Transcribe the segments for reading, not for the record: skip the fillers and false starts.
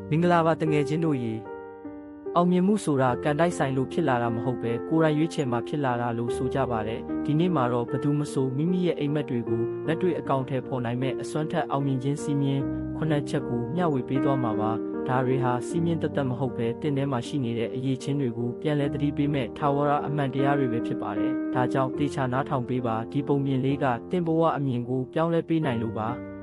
မင်္ဂလာပါတငယ်ချင်းတို့ရေအောင်မြင်မှုဆိုတာကန်တိုက်ဆိုင်လို့ဖြစ်လာတာမဟုတ်ပဲကိုယ်တိုင်ရွေးချယ်မှဖြစ်လာတာလို့ဆိုကြပါတယ်ဒီနေ့မှာတော့ဘယ်သူမဆိုမိမိရဲ့အိမ်မက်တွေကိုလက်တွေ့အကောင့်ထဲပေါ်နိုင်မဲ့အစွမ်းထက်အောင်မြင်ခြင်းစီးမြင်9ချက်ကိုမျှဝေပေးသွားမှာပါဒါတွေဟာစီးမြင်တသက်မဟုတ်ပဲတင်းထဲမှာရှိနေတဲ့အရေးချင်းတွေကိုပြန်လဲသတိပေးမဲ့ထာဝရအမှန်တရားတွေပဲဖြစ်ပါတယ်ဒါကြောင့်တေချာနားထောင်ပေးပါဒီပုံမြင်လေးကတင်ဘဝအမြင်ကိုပြောင်းလဲပေးနိုင်လို့ပ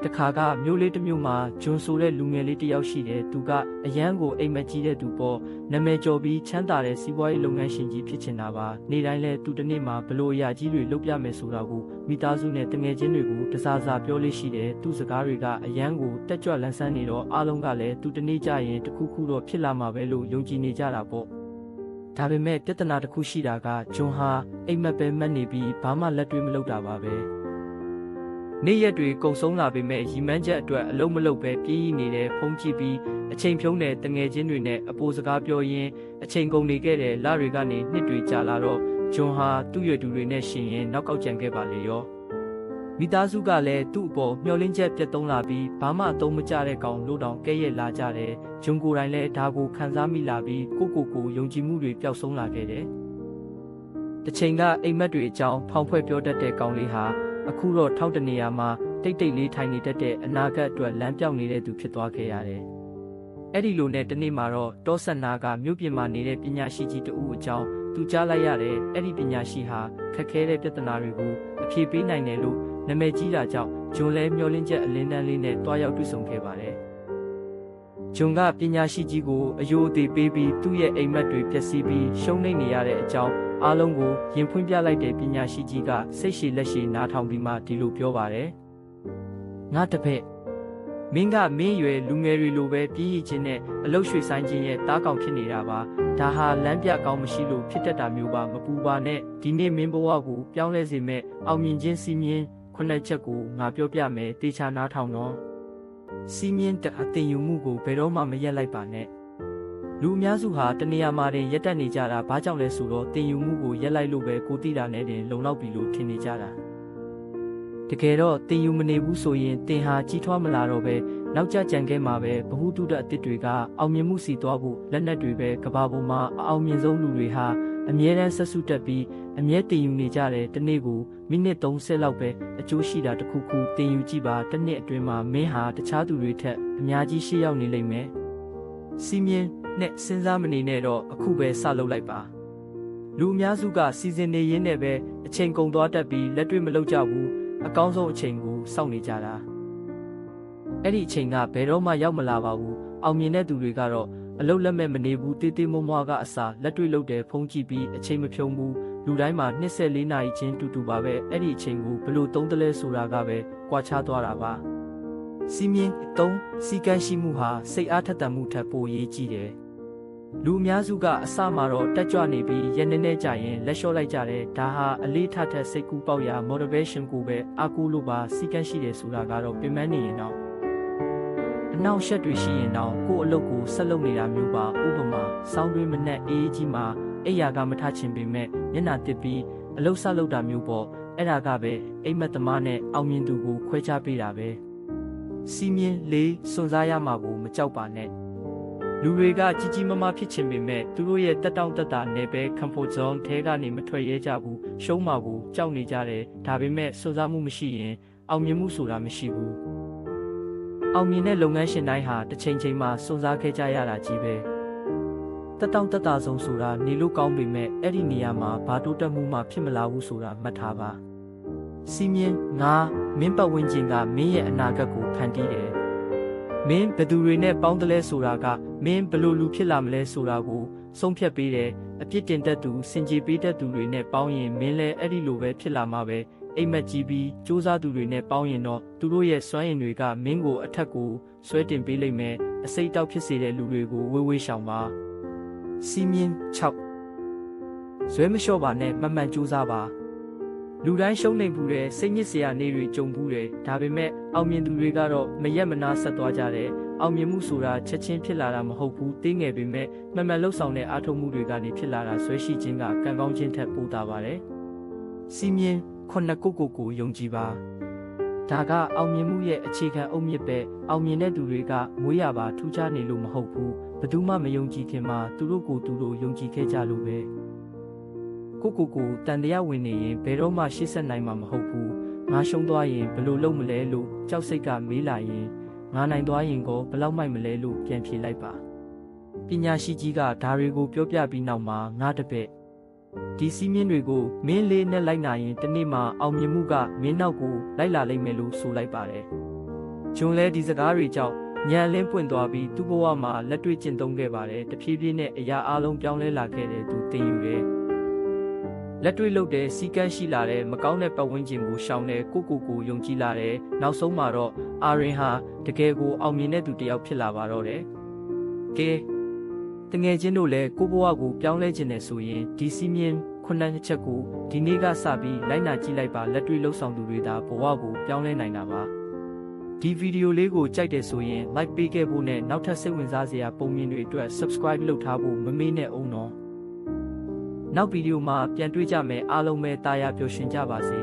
ါတခါကမြို့လေးတစ်မြို့မှာဂျွန်ဆိုတဲ့လူငယ်လေးတစ်ယောက်ရှိတယ်သူကအရန်ကိုအိမ်မက်ကြီးတဲ့သူပေါ့နာမည်ကျော်ပြီးချမ်းသာတဲ့စီးပွားရေးလုပ်ငန်းရှင်ကြီးဖြစ်ချင်တာပါနေ့တိုင်းလဲသူတစ်နေ့မှာဘလို့အရာကြီးတွေလုပ်ပြမယ်ဆိုတာကိုမိသားစုနဲ့တငယ်ချင်းတွေကိုတစားစားပြောလို့ရှိတယ်သူစကားတွေကအရန်ကိုတက်ကြွလန်းဆန်းနေတော့အားလုံးကလည်းသူတစ်နေ့ကျရင်တခုခုတော့ဖြစ်လာမှာပဲလို့ယုံကြည်နေကြတာပေါ့ဒါပေမဲ့ပြဿနာတစ်ခုရှိတာကဂျွန်ဟာအိမ်မက်ပဲမှတ်နေပြီးဘာမှလက်တွေ့မလုပ်တာပါပဲနေ့ရက်တွေကုန်ဆုံးလာပေမဲ့ရီမန်းချက်အတွက်အလုံးမလုံးပဲပြေးနေတဲ့ဖုန်းကြည့်ပြီးအချိန်ဖြုံးတဲ့တငယ်ချင်းတွေနဲ့အပိုစကားပြောရင်းအချိန်ကုန်နေခဲ့တဲ့လတွေကနေနှစ်တွေကြာလာတော့ဂျွန်ဟာသူ့ရွယ်သူတွေနဲ့ရှင်ရင်နောက်ကောက်ကျန်ခဲ့ပါလေရောမိသားစုကလည်းသူ့အပေါ်မျှော်လင့်ချက်ပြတ်သုံးလာပြီးဘာမှအသုံးမကျတဲ့ကောင်လို့တောင်ကဲ့ရဲ့လာကြတယ်ဂျွန်ကိုယ်တိုင်လည်းဒါကိုခံစားမိလာပြီးကိုယုံကြည်မှုတွေပျောက်ဆုံးလာခဲ့တယ်တစ်ချိန်ကအိမ်မက်တွေအကြောင်းဖောင်ဖွဲ့ပြောတတ်တဲ့ကောင်လေးဟာအခုတော့ထောက်တနေရာမှာတိတ်လေးထိုင်နေတတ်တဲ့အနာဂတ်အတွက်လမ်းပြောင်းနေတဲ့သူဖြစ်သွားခဲ့ရတယ်။အဲ့ဒီလိုနဲ့တနေ့မှာတော့တောဆက်နာကမြို့ပြင်မှာနေတဲ့ပညာရှိကြီးတဦးအကြောင်းသူကြားလိုက်ရတယ်။အဲ့ဒီပညာရှိဟာခက်ခဲတဲ့ပြဿနာတွေကိုအဖြေပေးနိုင်တယ်လို့နာမည်ကြီးတာကြောင့်ဂျွန်လဲမျှော်လင့်ချက်အလင်းတန်းလေးနဲ့တွားရောက်တွေ့ဆုံခဲ့ပါတယ်။ဂျွန်ကပညာရှိကြီးကိုအယိုးအသေးပေးပြီးသူ့ရဲ့အိမ်မက်တွေပျက်စီးပြီးရှုံးနိမ့်နေရတဲ့အကြောင်းအားလုံးကိုရင်ဖွင့်ပြလိုက်တဲ့ပညာရှိကြီးကစိတ်ရှည်လက်ရှည်နားထောင်ပြီးမှဒီလိုပြောပါတယ်ငါတပည့်မင်းကမင်းရွယ်လူငယ်တွေလိုပဲပြည်ရခြင်းနဲ့အလုတ်ရွှေဆိုင်ခြင်းရဲ့တားကောင်ဖြစ်နေတာပါဒါဟာလမ်းပြကောင်းမရှိလို့ဖြစ်တတ်တာမျိုးပါမပူပါနဲ့ဒီနေ့မင်းဘဝကိုပြောင်းလဲစေမဲ့အောင်မြင်ခြင်းစီးမြင်9ချက်ကိုငါပြောပြမယ်တေချာနားထောင်တော့စီးမြင်တဲ့အသင်ယူမှုကိုဘယ်တော့မှမရက်လိုက်ပါနဲ့လူအများစုဟာတနေရာမှာတင်ရက်တက်နေကြတာဘာကြောင့်လဲဆိုတော့တင်ယူမှုကိုရက်လိုက်လို့ပဲကိုသိတာနဲ့တင်လုံလောက်ပြီလို့ထင်နေကြတာတကယ်တော့တင်ယူမနေဘူးဆိုရင်တင်ဟာကြီးထွားမလာတော့ပဲနောက်ကျကြံခဲ့မှာပဲဘ ഹു တုဒအသစ်တွေကအောင်မြင်မှုစီသွားဖို့လက်နက်တွေပဲကဘာပေါ်မှာအအောင်မြင်ဆုံးလူတွေဟာအမြဲတမ်းဆက်စုတက်ပြီးအမြဲတင်ယူနေကြတယ်တနေ့ကိုမိနစ်30လောက်ပဲအကျိုးရှိတာတခုခုတင်ယူကြည့်ပါတစ်နှစ်အတွင်းမှာမင်းဟာတခြားသူတွေထက်အများကြီးရှေ့ရောက်နေလိမ့်မယ်စီးမြင်နဲ့စဉ်းစားမနေနဲ့တော့အခုပဲစလုပ်လိုက်ပါလူအများစုကစီစဉ်နေရင်းနဲ့ပဲအချိန်ကုန်သွားတတ်ပြီးလက်တွေ့မလုပ်ကြဘူးအကောင်းဆုံးအချိန်ကိုစောင့်နေကြတာအဲ့ဒီအချိန်ကဘယ်တော့မှရောက်မလာပါဘူးအောင်မြင်တဲ့သူတွေကတော့အလုပ်လက်မဲ့မနေဘူးတေးသေးမွားကအစာလက်တွေ့လုပ်တယ်ဖုံးကြည့်ပြီးအချိန်မဖြုံးဘူးလူတိုင်းမှာ24နာရီချင်းတူပါပဲအဲ့ဒီအချိန်ကိုဘလို့သုံးတလဲဆိုတာကပဲကွာခြားသွားတာပါစီမင်း3စီကန်းရှိမှုဟာစိတ်အားထက်သန်မှုထက်ပိုရေးကြီးတယ်လူအများစုကအစမှာတော့တက်ကြွနေပြီးရနေနေကြရင်လက်လျှော့လိုက်ကြတယ်ဒါဟာအလေးထားတဲ့စိတ်ကူးပေါက်ရာ motivation ကိုပဲအားကိုးလို့ပါစီကန်းရှိတယ်ဆိုတာကတော့ပြင်ပန်းနေရင်တော့အနောက်ရှက်တွေရှိရင်တော့ကိုယ့်အလုပ်ကိုဆက်လုပ်နေတာမျိုးပါဥပမာစောင်းတွင်းမနဲ့အေးကြီးမှာအိယာကမထချင်ပေမဲ့မျက်နှာတစ်ပြီးအလုပ်ဆက်လုပ်တာမျိုးပေါ့အဲ့ဒါကပဲအိမ်မက်သမားနဲ့အောင်မြင်သူကိုခွဲခြားပေးတာပဲစီးမြင်လေးစွန့်စားရမှာကိုမကြောက်ပါနဲ့လူတွေကကြီးကြီးမားမားဖြစ်ချင်ပေမဲ့သူတို့ရဲ့တက်တောင့်တက်တာနဲ့ပဲ comfort zone ထဲကနေမထွက်ရဲကြဘူးရှုံးမှာကိုကြောက်နေကြတယ်ဒါပေမဲ့စွန့်စားမှုမရှိရင်အောင်မြင်မှုဆိုတာမရှိဘူးအောင်မြင်တဲ့လုပ်ငန်းရှင်တိုင်းဟာတစ်ချိန်ချိန်မှာစွန့်စားခဲ့ကြရတာကြီးပဲတက်တောင့်တက်တာဆုံးဆိုတာနေလို့ကောင်းပေမဲ့အဲ့ဒီနေရာမှာဘာတိုးတက်မှုမှဖြစ်မလာဘူးဆိုတာမှတ်ထားပါစီးမြင်မင်းပတ်ဝန်းကျင်ကမင်းရဲ့အနာဂတ်ကိုဖန်တီးတယ်မင်းဘယ်သူတွေနဲ့ပေါင်းတယ်လဲဆိုတာကမင်းဘလို့လူဖြစ်လာမလဲဆိုတာကိုဆုံးဖြတ်ပေးတယ်အပြစ်တင်တတ်သူစင်ကြေပေးတတ်သူတွေနဲ့ပေါင်းရင်မင်းလည်းအဲ့ဒီလိုပဲဖြစ်လာမှာပဲအိမ်မက်ကြီးပြီးစူးစမ်းသူတွေနဲ့ပေါင်းရင်တော့သူတို့ရဲ့စွမ်းရည်တွေကမင်းကိုအထက်ကိုဆွဲတင်ပေးလိမ့်မယ်အစိတ်တောက်ဖြစ်စေတဲ့လူတွေကိုဝေးရှောင်ပါစီးမြင်6ဇွဲမလျှော့ပါနဲ့မှန်မှန်စူးစမ်းပါလူတိုင်းရှုံးနေဘူးတဲ့စိတ်ညစ်စရာနေတွေကြုံဘူးတယ်ဒါပေမဲ့အောင်မြင်သူတွေကတော့မရက်မနာဆက်သွားကြတယ်အောင်မြင်မှုဆိုတာချက်ချင်းဖြစ်လာတာမဟုတ်ဘူးတင်းငယ်ပေမဲ့မှန်မှန်လှုပ်ဆောင်တဲ့အားထုတ်မှုတွေကနေဖြစ်လာတာဆွဲရှိခြင်းကကံကောင်းခြင်းထက်ပိုတာပါတယ်စီးမြင်9ကိုယုံကြည်ပါ ဒါကအောင်မြင်မှုရဲ့အခြေခံအုတ်မြစ်ပဲအောင်မြင်တဲ့သူတွေကမွေးရပါထူးခြားနေလို့မဟုတ်ဘူးဘယ်သူမှမယုံကြည်ခင်မှာသူတို့ကိုယ်သူတို့ယုံကြည်ခဲ့ကြလို့ပဲကိုတန်တရားဝင်နေရင်ဘယ်တော့မှရှေ့ဆက်နိုင်မှာမဟုတ်ဘူးငါရှုံးသွားရင်ဘယ်လိုလုပ်မလဲလို့ကြောက်စိတ်ကမေးလာရင်ငါနိုင်သွားရင်ကိုဘယ်လောက်မိုက်မလဲလို့ပြန်ဖြေလိုက်ပါပညာရှိကြီးကဒါတွေကိုပြောပြပြီးနောက်မှာငါတပည့်ဒီစည်းမျဉ်းတွေကိုမင်းလေးနဲ့လိုက်နာရင်တနေ့မှအောင်မြင်မှုကမင်းနောက်ကိုလိုက်လာလိမ့်မယ်လို့ဆိုလိုက်ပါတယ်ဂျွန်လဲဒီစကားတွေကြောင့်ညံလင်းပွင့်သွားပြီးသူ့ဘဝမှာလက်တွေ့ကျင့်သုံးခဲ့ပါတယ်တဖြည်းဖြည်းနဲ့အရာအလုံးပြောင်းလဲလာခဲ့တဲ့သူတင်ယူတယ်လက်တွေ့လုပ်တဲ့စီကန်းရှိလာတဲ့မကောင်းတဲ့ပတ်ဝန်းကျင်ကိုရှောင်တဲ့ကိုယုံကြည်လာတယ်နောက်ဆုံးမှာတော့အာရင်ဟာတကယ်ကိုအောင်မြင်တဲ့သူတစ်ယောက်ဖြစ်လာပါတော့တယ်ကဲတငယ်ချင်းတို့လည်းကိုဘဝကိုပြောင်းလဲခြင်းနဲ့ဆိုရင်ဒီစီးမြင်ခုနှစ်ချက်ကိုဒီနေ့ကစပြီးလိုက်နာကြည့်လိုက်ပါလက်တွေ့လှုပ်ဆောင်သူတွေဒါဘဝကိုပြောင်းလဲနိုင်တာပါဒီဗီဒီယိုလေးကိုကြိုက်တယ်ဆိုရင် like ပေးခဲ့ဖို့နဲ့နောက်ထပ်စိတ်ဝင်စားစရာပုံမြင်တွေအတွက် subscribe လုပ်ထားဖို့မမေ့နဲ့အောင်နော်နောက်ဗီဒီယိုမှာပြန်တွေ့ကြမယ်အားလုံးပဲတာယာပျော်ရွှင်ကြပါစေ